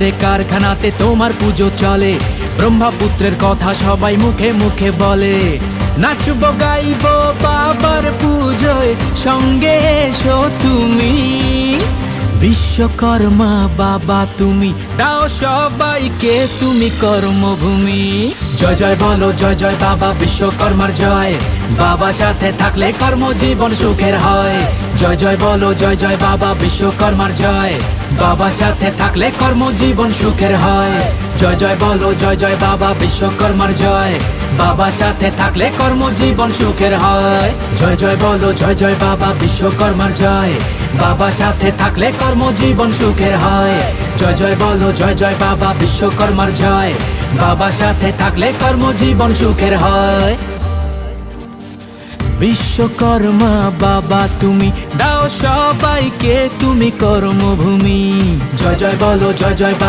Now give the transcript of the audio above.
বাড়িতে কারখানাতে তোমার পুজো চলে, ব্রহ্মপুত্রের কথা সবাই মুখে মুখে বলে। নাচবো গাইবো বাবার পুজোয়, সঙ্গে এসো তুমি। বিশ্বকর্মা বাবা তুমি, দাও সবাইকে তুমি কর্মভূমি। জয় জয় বলো জয় জয় বাবা বিশ্বকর্মার জয়, বাবা সাথে থাকলে কর্মজীবন সুখের হয়। জয় জয় বলো জয় জয় বাবা বিশ্বকর্মার জয়, বাবা সাথে থাকলে কর্মজীবন সুখের হয়। জয় জয় বলো জয় জয় বাবা বিশ্বকর্মার জয়, বাবা সাথে থাকলে কর্মজীবন সুখের হয়। জয় জয় বলো জয় জয় বাবা বিশ্বকর্মার জয়, বাবা সাথে থাকলে কর্মজীবন সুখের হয়। জয় জয় বলো জয় জয় বাবা বিশ্বকর্মার জয়, বাবা সাথে থাকলে কর্মজীবন সুখের হয়। বিশ্বকর্মা বাবা তুমি, দাও সবাইকে তুমি কর্মভূমি। জয় জয় বলো জয় জয় বাবা।